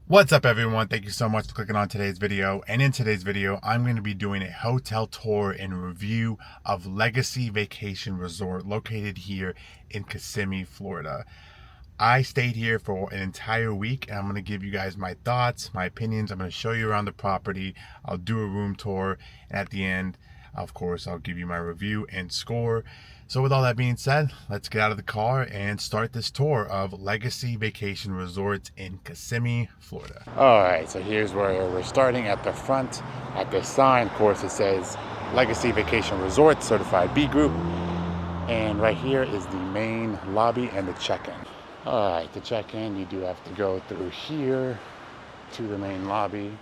What's up, everyone? Thank you so much for clicking on today's video. And in today's video, I'm going to be doing a hotel tour and review of Legacy Vacation Resort located here in Kissimmee, Florida. I stayed here for an entire week and I'm going to give you guys my thoughts, my opinions. I'm going to show you around the property. I'll do a room tour, and at the end, of course, I'll give you my review and score. So with all that being said, let's get out of the car and start this tour of Legacy Vacation Resorts in Kissimmee, Florida. All right, so here's where we're starting at the front. At this sign, of course, it says Legacy Vacation Resort, Certified B Group. And right here is the main lobby and the check-in. All right, to check in, you do have to go through here to the main lobby.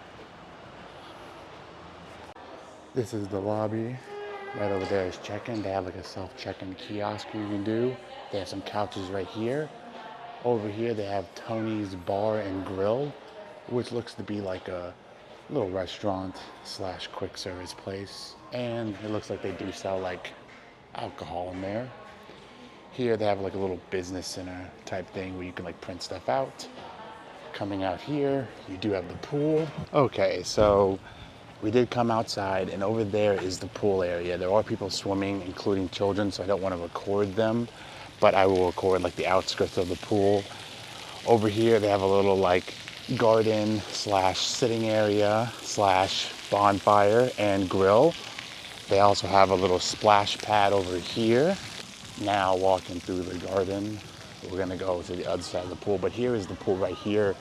This is the lobby. Right over there is check-in. They have like a self-check-in kiosk you can do. They have some couches right here. Over here, they have Tony's Bar and Grill, which looks to be like a little restaurant slash quick service place. And it looks like they do sell like alcohol in there. Here they have like a little business center type thing where you can like print stuff out. Coming out here, you do have the pool. Okay, so we did come outside, and over there is the pool area. There are people swimming, including children, so I don't want to record them, but I will record like the outskirts of the pool. Over here, they have a little like garden slash sitting area slash bonfire and grill. They also have a little splash pad over here. Now walking through the garden, we're gonna go to the other side of the pool, but here is the pool right here.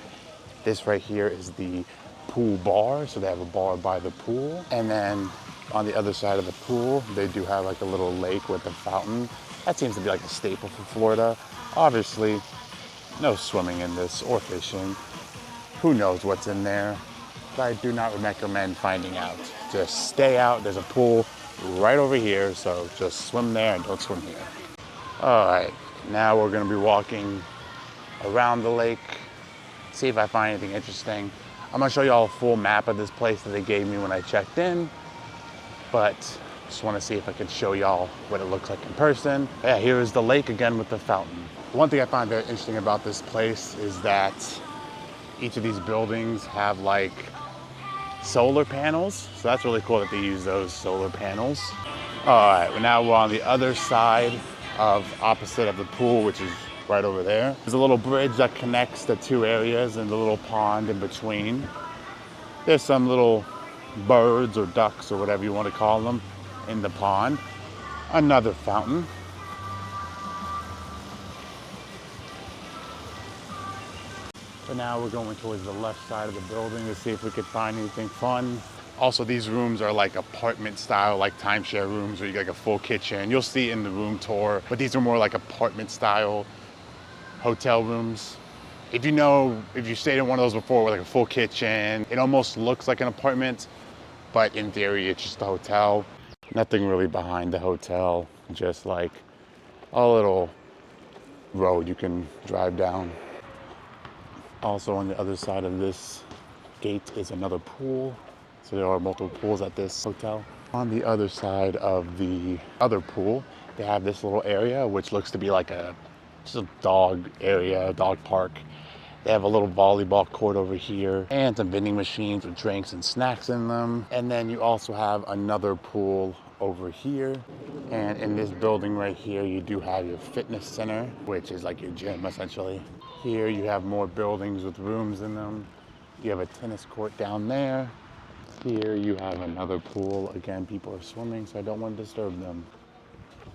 This right here is the pool bar, so they have a bar by the pool. And then on the other side of the pool, they do have like a little lake with a fountain. That seems to be like a staple for Florida. Obviously, no swimming in this or fishing. Who knows what's in there? But I do not recommend finding out. Just stay out. There's a pool right over here, so just swim there and don't swim here. All right, now we're gonna be walking around the lake, see if I find anything interesting. I'm gonna show you all a full map of this place that they gave me when I checked in, but just wanna see if I can show y'all what it looks like in person. Yeah, here is the lake again with the fountain. One thing I find very interesting about this place is that each of these buildings have like solar panels. So that's really cool that they use those solar panels. All right, well, now we're on the other side of opposite of the pool, which is right over there. There's a little bridge that connects the two areas and the little pond in between. There's some little birds or ducks or whatever you want to call them in the pond. Another fountain. So now we're going towards the left side of the building to see if we could find anything fun. Also, these rooms are like apartment style, like timeshare rooms where you get like a full kitchen. You'll see in the room tour, but these are more like apartment style hotel rooms. If you stayed in one of those before with like a full kitchen, it almost looks like an apartment, but in theory, it's just a hotel. Nothing really behind the hotel, just like a little road you can drive down. Also on the other side of this gate is another pool. So there are multiple pools at this hotel. On the other side of the other pool, they have this little area, which looks to be like just a dog area, dog park. They have a little volleyball court over here and some vending machines with drinks and snacks in them. And then you also have another pool over here. And in this building right here, you do have your fitness center, which is like your gym essentially. Here you have more buildings with rooms in them. You have a tennis court down there. Here you have another pool. Again, people are swimming, so I don't want to disturb them.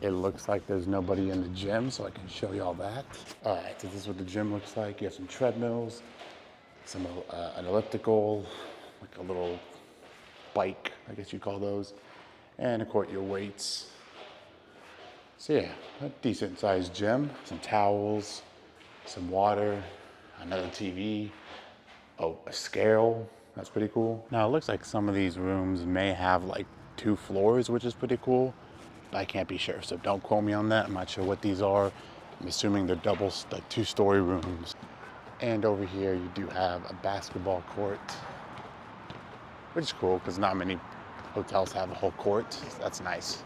It looks like there's nobody in the gym, so I can show you all that. All right, so this is what the gym looks like. You have some treadmills, an elliptical, like a little bike, I guess you call those, and of course your weights. So yeah, a decent sized gym. Some towels, some water, another TV, a scale. That's pretty cool. Now it looks like some of these rooms may have like 2 floors, which is pretty cool. I can't be sure, so don't quote me on that. I'm not sure what these are. I'm assuming they're like 2-story rooms. And over here, you do have a basketball court, which is cool because not many hotels have a whole court. So that's nice.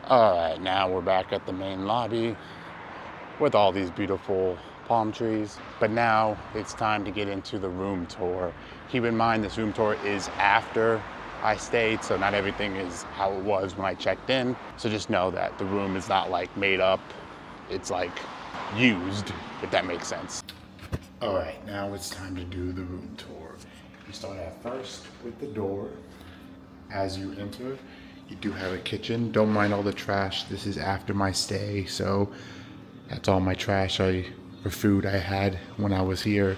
All right, now we're back at the main lobby with all these beautiful palm trees. But now it's time to get into the room tour. Keep in mind this room tour is after I stayed, so not everything is how it was when I checked in. So just know that the room is not like made up, it's like used, if that makes sense. All right, now it's time to do the room tour. You start at first with the door. As you enter, you do have a kitchen. Don't mind all the trash. This is after my stay, so that's all my trash for food I had when I was here.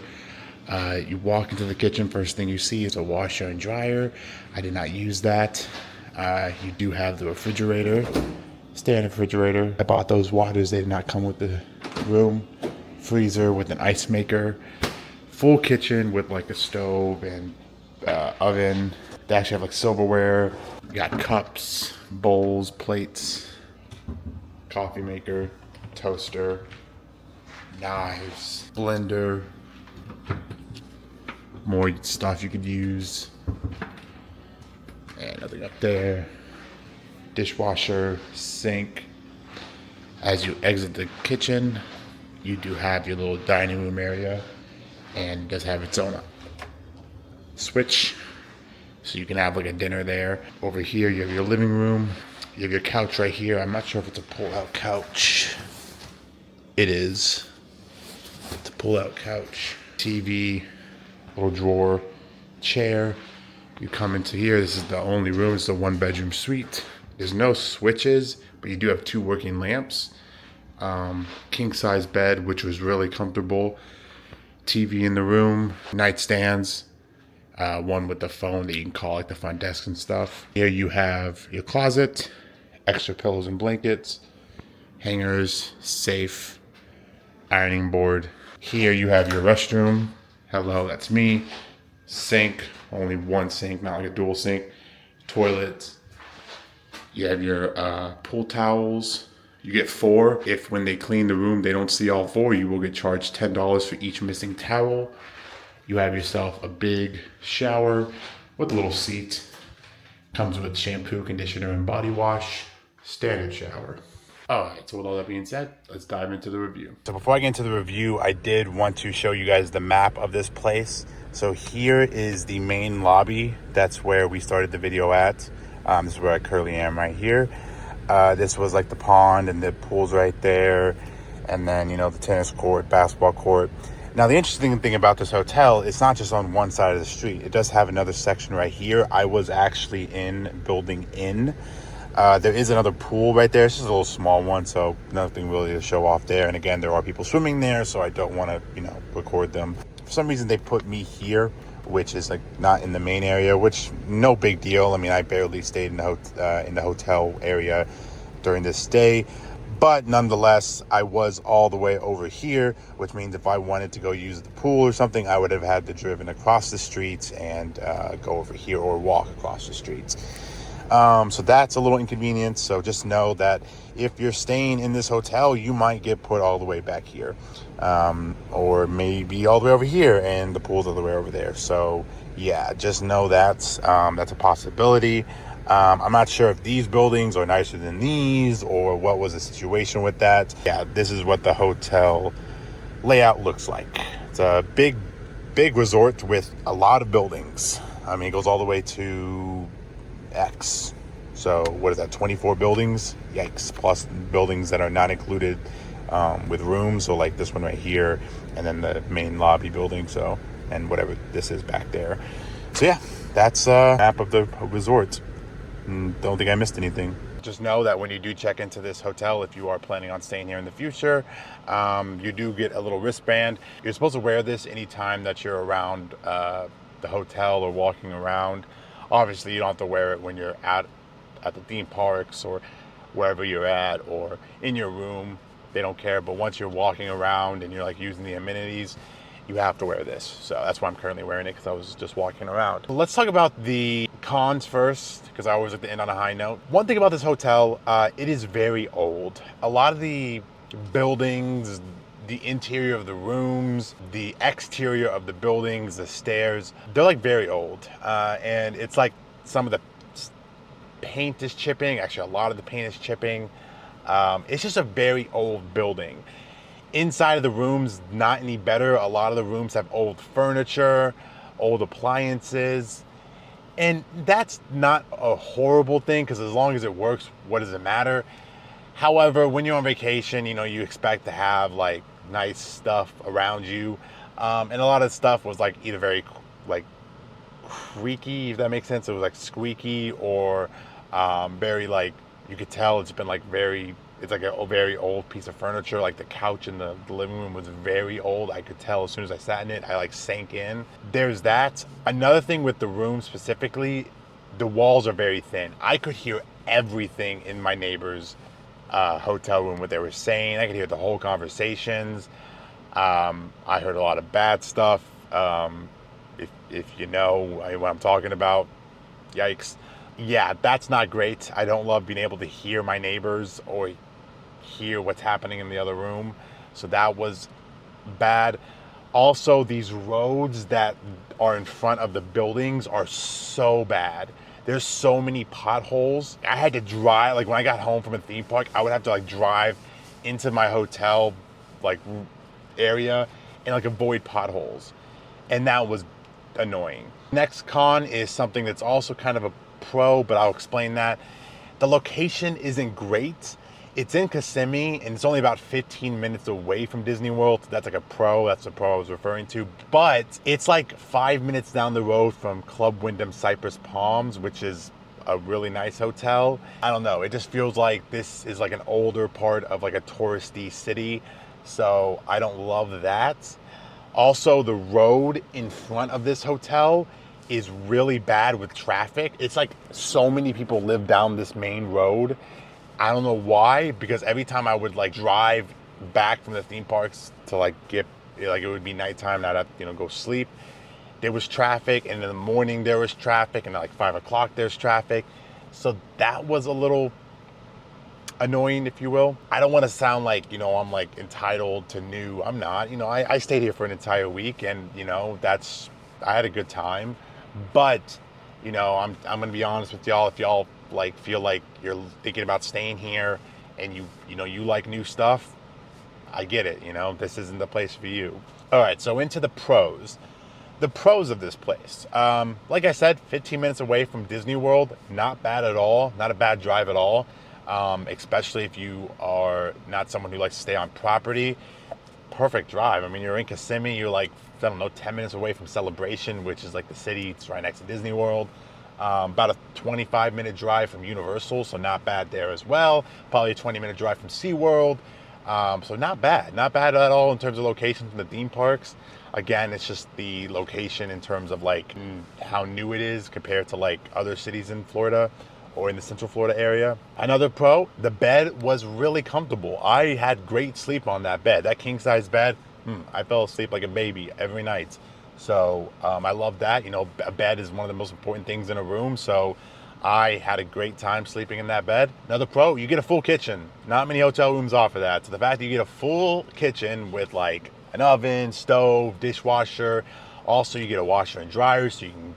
You walk into the kitchen, first thing you see is a washer and dryer. I did not use that. You do have the refrigerator, standard refrigerator. I bought those waters, they did not come with the room. Freezer with an ice maker. Full kitchen with like a stove and oven. They actually have like silverware. You got cups, bowls, plates, coffee maker, toaster, knives, blender, more stuff you could use. And nothing up there. Dishwasher, sink. As you exit the kitchen, you do have your little dining room area, and it does have its own switch, so you can have like a dinner there. Over here, you have your living room. You have your couch right here. I'm not sure if it's a pull-out couch. It is. It's a pull-out couch. TV, little drawer, chair. You come into here. This is the only room. It's a one-bedroom suite. There's no switches, but you do have 2 working lamps. King-size bed, which was really comfortable. TV in the room. Nightstands. One with the phone that you can call like the front desk and stuff. Here you have your closet, extra pillows and blankets, hangers, safe, ironing board. Here you have your restroom. Hello, that's me. Sink, only one sink, not like a dual sink. Toilet. You have your pool towels. You get 4. If when they clean the room they don't see all 4, you will get charged $10 for each missing towel. You have yourself a big shower with a little seat. Comes with shampoo, conditioner, and body wash. Standard shower. Alright, so with all that being said, let's dive into the review. So before I get into the review, I did want to show you guys the map of this place. So here is the main lobby. That's where we started the video at. This is where I currently am right here. This was like the pond and the pool's right there. And then, you know, the tennis court, basketball court. Now, the interesting thing about this hotel, it's not just on one side of the street. It does have another section right here. I was actually in building in. There is another pool right there. It's just a little small one, so nothing really to show off there. And again, there are people swimming there, so I don't want to, you know, record them. For some reason, they put me here, which is like not in the main area, which no big deal. I mean, I barely stayed in the hotel area during this stay. But nonetheless, I was all the way over here, which means if I wanted to go use the pool or something, I would have had to driven across the streets and go over here or walk across the streets. So that's a little inconvenience. So just know that if you're staying in this hotel, you might get put all the way back here, or maybe all the way over here and the pool's all the way over there. So yeah, just know that's a possibility. I'm not sure if these buildings are nicer than these or what was the situation with that. Yeah, this is what the hotel layout looks like. It's a big resort with a lot of buildings. I mean, it goes all the way to X. So what is that, 24 buildings? Yikes. Plus buildings that are not included with rooms. So like this one right here, and then the main lobby building. So, and whatever this is back there. So yeah, that's a map of the resort. Don't think I missed anything. Just know that when you do check into this hotel, if you are planning on staying here in the future, you do get a little wristband. You're supposed to wear this anytime that you're around the hotel or walking around. Obviously, you don't have to wear it when you're at the theme parks or wherever you're at or in your room. They don't care. But once you're walking around and you're like using the amenities, you have to wear this. So that's why I'm currently wearing it, because I was just walking around. Let's talk about the cons first, because I always like to end on a high note. One thing about this hotel, it is very old. A lot of the buildings, the interior of the rooms, the exterior of the buildings, the stairs, they're like very old. And it's like some of the paint is chipping. Actually, a lot of the paint is chipping. It's just a very old building. Inside of the rooms, not any better. A lot of the rooms have old furniture, old appliances. And that's not a horrible thing because as long as it works, what does it matter? However, when you're on vacation, you expect to have like nice stuff around you. And a lot of stuff was like either very like creaky, if that makes sense. It was like squeaky or very like, you could tell it's been like it's like a very old piece of furniture. Like the couch in the living room was very old. I could tell as soon as I sat in it, I like sank in. There's that. Another thing with the room specifically, the walls are very thin. I could hear everything in my neighbor's hotel room, what they were saying. I could hear the whole conversations. I heard a lot of bad stuff. If you know what I'm talking about, yikes. Yeah, that's not great. I don't love being able to hear my neighbors or hear what's happening in the other room. So that was bad. Also, these roads that are in front of the buildings are so bad. There's so many potholes. I had to drive, like when I got home from a theme park, I would have to like drive into my hotel like area and like avoid potholes. And that was annoying. Next con is something that's also kind of a pro, but I'll explain that. The location isn't great. It's in Kissimmee, and it's only about 15 minutes away from Disney World. That's like a pro. That's the pro I was referring to. But it's like 5 minutes down the road from Club Wyndham Cypress Palms, which is a really nice hotel. I don't know. It just feels like this is like an older part of like a touristy city. So I don't love that. Also, the road in front of this hotel is really bad with traffic. It's like so many people live down this main road. I don't know why, because every time I would like drive back from the theme parks to like get, like it would be nighttime and I'd have to, go sleep. There was traffic, and in the morning there was traffic, and at like 5 o'clock there's traffic. So that was a little annoying, if you will. I don't want to sound like, I'm like entitled to new. I'm not. I stayed here for an entire week, and I had a good time. But I'm gonna be honest with y'all. If y'all like feel like you're thinking about staying here, and you like new stuff, I get it. This isn't the place for you. All right, so into the pros. The pros of this place. Like I said, 15 minutes away from Disney World. Not bad at all. Not a bad drive at all. Especially if you are not someone who likes to stay on property. Perfect drive. I mean, you're in Kissimmee. You're like, I don't know, 10 minutes away from Celebration, which is like the city. It's right next to Disney World. About a 25-minute drive from Universal, so not bad there as well. Probably a 20-minute drive from SeaWorld. So not bad. Not bad at all in terms of location from the theme parks. Again, it's just the location in terms of like how new it is compared to like other cities in Florida or in the Central Florida area. Another pro, the bed was really comfortable. I had great sleep on that bed. That king size bed, I fell asleep like a baby every night. So I love that. A bed is one of the most important things in a room. So I had a great time sleeping in that bed. Another pro, you get a full kitchen. Not many hotel rooms offer that. So the fact that you get a full kitchen with like an oven, stove, dishwasher. Also, you get a washer and dryer so you can,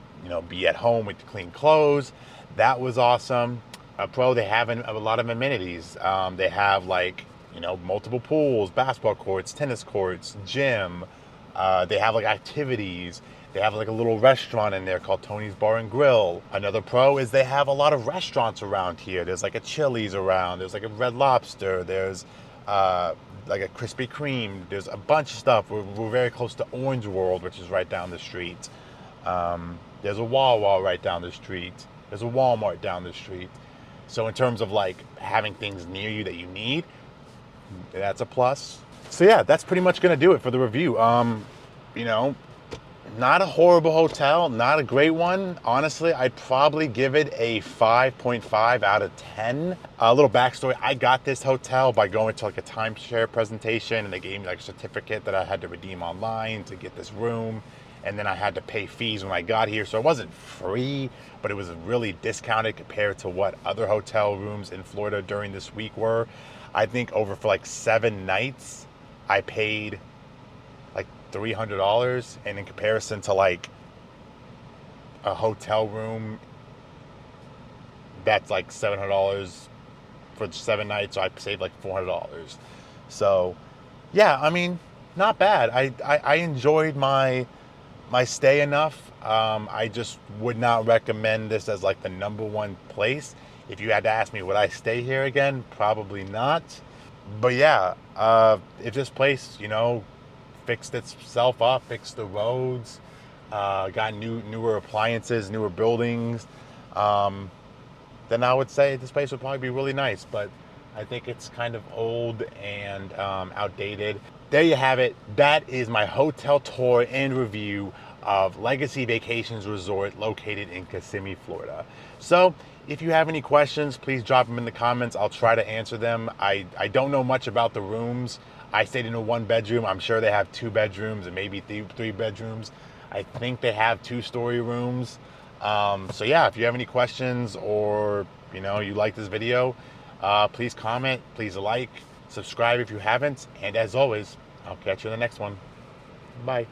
be at home with clean clothes. That was awesome. A pro, they have a lot of amenities. They have like, multiple pools, basketball courts, tennis courts, gym. They have like activities. They have like a little restaurant in there called Tony's Bar and Grill. Another pro is they have a lot of restaurants around here. There's like a Chili's around. There's like a Red Lobster. There's like a Krispy Kreme. There's a bunch of stuff. We're very close to Orange World, which is right down the street. There's a Wawa right down the street. There's a Walmart down the street. So in terms of like having things near you that you need, that's a plus. So yeah, that's pretty much gonna do it for the review. Not a horrible hotel, not a great one. Honestly, I'd probably give it a 5.5 out of 10. A little backstory, I got this hotel by going to like a timeshare presentation, and they gave me like a certificate that I had to redeem online to get this room. And then I had to pay fees when I got here. So it wasn't free, but it was really discounted compared to what other hotel rooms in Florida during this week were. I think over for like 7 nights, I paid like $300, and in comparison to like a hotel room that's like $700 for 7 nights, so I saved like $400. So Yeah, I mean, not bad. I enjoyed my stay enough. I just would not recommend this as like the number one place. If you had to ask me, would I stay here again? Probably not. But yeah, if this place, fixed itself up, fixed the roads, got newer appliances, newer buildings, um, then I would say this place would probably be really nice. But I think it's kind of old and outdated. There you have it. That is my hotel tour and review of Legacy Vacations Resort located in Kissimmee, Florida. So if you have any questions, please drop them in the comments. I'll try to answer them. I don't know much about the rooms. I stayed in a one bedroom. I'm sure they have two bedrooms and maybe three bedrooms. I think they have two-story rooms. So yeah, if you have any questions or you like this video, please comment, please like, subscribe if you haven't, and as always, I'll catch you in the next one. Bye.